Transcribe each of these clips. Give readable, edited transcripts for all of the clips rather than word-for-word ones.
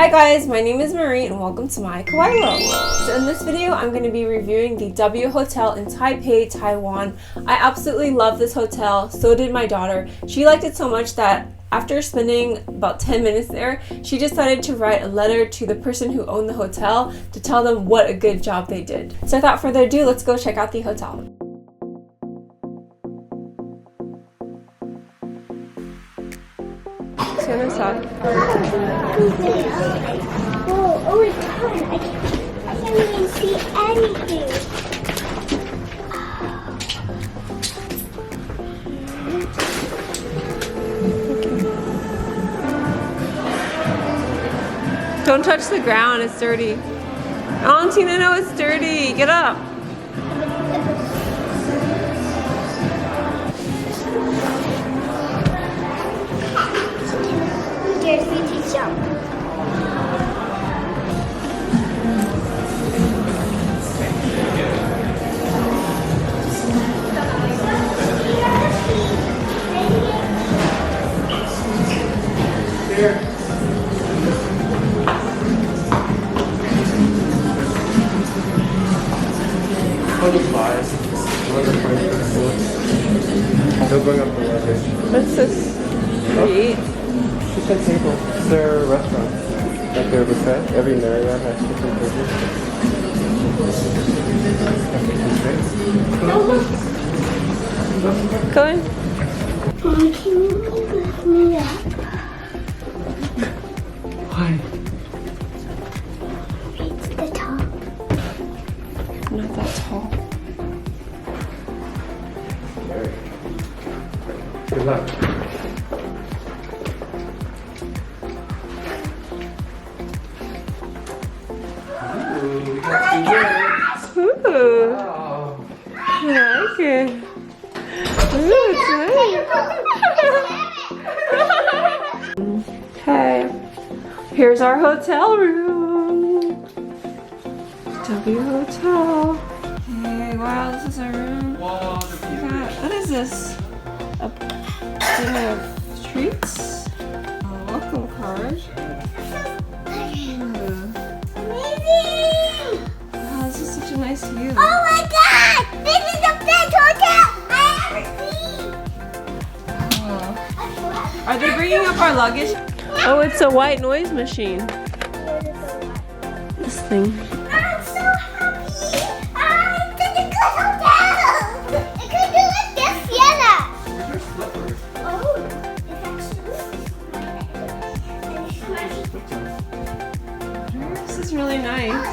Hi guys, my name is Marie and welcome to my Kawaii world. So in this video, I'm going to be reviewing the W Hotel in Taipei, Taiwan. I absolutely love this hotel, so did my daughter. She liked it so much that after spending about 10 minutes there, she decided to write a letter to the person who owned the hotel to tell them what a good job they did. So without further ado, let's go check out the hotel. Oh, it's hard. I can't even see anything. Don't touch the ground, it's dirty. Oh, Tina, no, it's dirty. Get up. There's me to jump. They'll bring up the luggage. What's this? Eat? Kitchen table. It's their restaurant. Like their buffet. Every Marriott has kitchen tables. Go in. Mommy, can you lift me up? Why? It's the top. Not that tall. Good luck. Ooh, I like it. Ooh, it's nice. Okay, here's our hotel room. W Hotel. Hey, wow, this is our room. What is this? A thing of treats? A welcome card. Amazing! Wow, this is such a nice view. Oh my god! This is the best hotel I ever seen! Are they bringing up our luggage? Oh, it's a white noise machine. This thing. I'm so happy! It's such a good hotel! It could do like this, Sienna! Oh, This is really nice.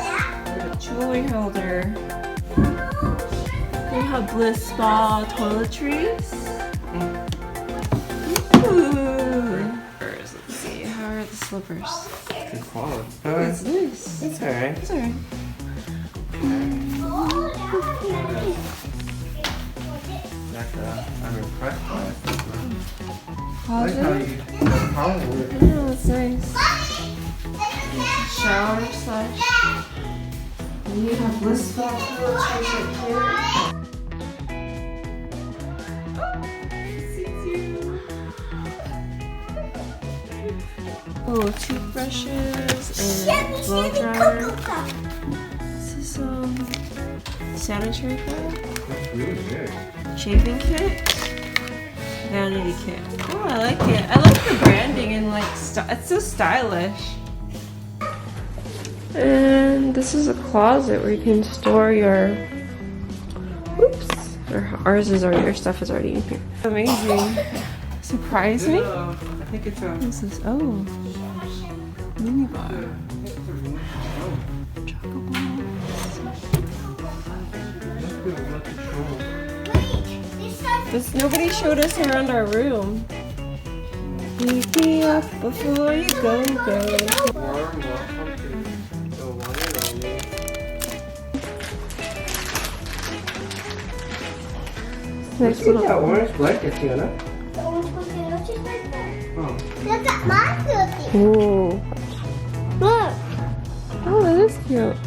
Jewelry holder. They have Bliss Spa toiletries. Ooh. Let's see, how are the slippers? Good quality. It's nice. It's alright. It's alright. I'm impressed by it. I like Closet? how you follow it. Yeah, that's nice. Shower slash. And you have Bliss Spa toiletries right here. Oh, toothbrushes and blow dryer. This is sanitary pad, That's really big. shaving kit, vanity kit. Oh, I like it. I like the branding and like it's so stylish. And this is a closet where you can store your. Oops. Ours is already. Your stuff is already in here. Amazing. Surprise me. I think it's a... This is mini bar. Nobody showed us around our room. Wake me up before you go. Warm welcome to the one and only. Nice See little. that orange blanket, Tiana? The orange potato chips right there. Oh. Look at my cookie. Ooh. Look. Oh, that is cute.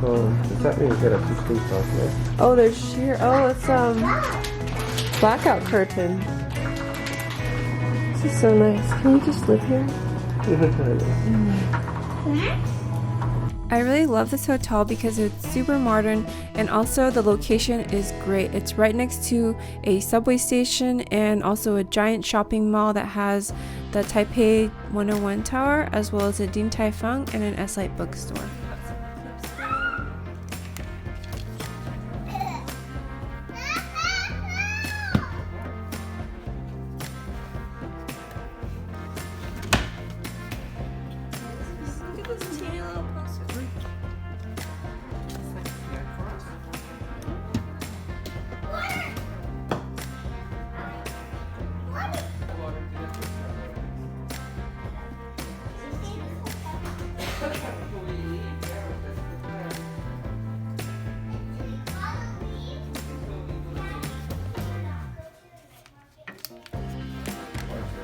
Oh, does that mean you get a few things off there? Oh, there's sheer. Oh, it's blackout curtain. This is so nice. Can we just live here? I really love this hotel because it's super modern and also the location is great. It's right next to a subway station and also a giant shopping mall that has the Taipei 101 tower as well as a Din Tai Fung and an S-Lite bookstore.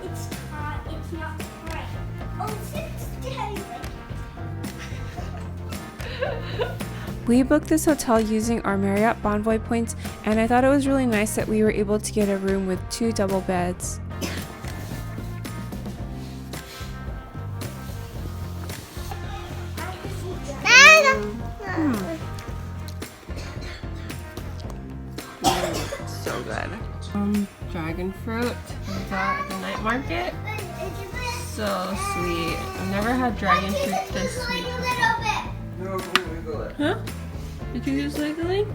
It's hot, it's not bright. Oh, it's Daddy. We booked this hotel using our Marriott Bonvoy points, and I thought it was really nice that we were able to get a room with 2 double beds. So good. Dragon fruit. We got at the night market. So sweet. I've never had dragon fruit this sweet before. Huh? Did you use Legally?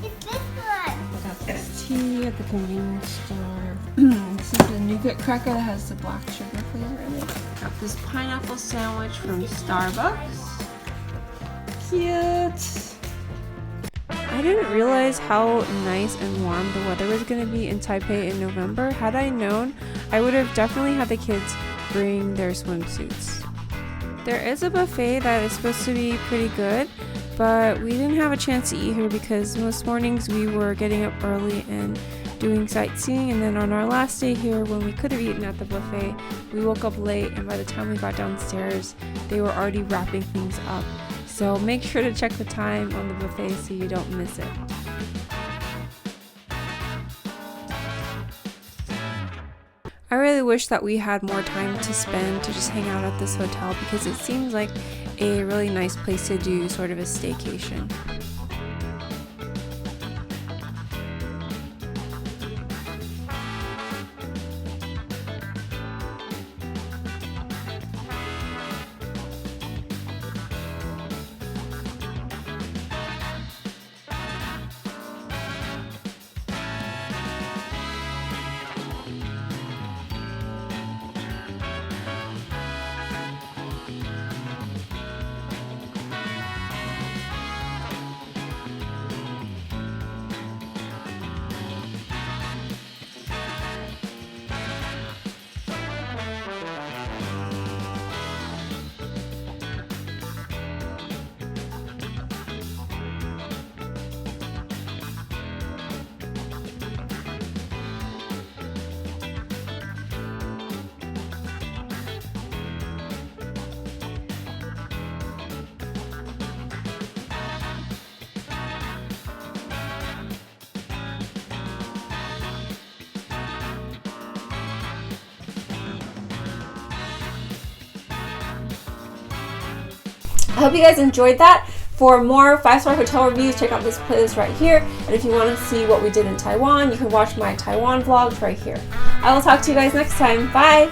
It's this one. Got this tea at the convenience store. This is the nougat cracker that has the black sugar flavor in it. Got this pineapple sandwich from Starbucks. Cute. I didn't realize how nice and warm the weather was going to be in Taipei in November. Had I known, I would have definitely had the kids bring their swimsuits. There is a buffet that is supposed to be pretty good, but we didn't have a chance to eat here because most mornings we were getting up early and doing sightseeing, and then on our last day here when we could have eaten at the buffet, we woke up late and by the time we got downstairs they were already wrapping things up. So make sure to check the time on the buffet so you don't miss it. I really wish that we had more time to spend to just hang out at this hotel because it seems like a really nice place to do sort of a staycation. I hope you guys enjoyed that. For more 5-star hotel reviews, check out this playlist right here. And if you want to see what we did in Taiwan, you can watch my Taiwan vlogs right here. I will talk to you guys next time. Bye!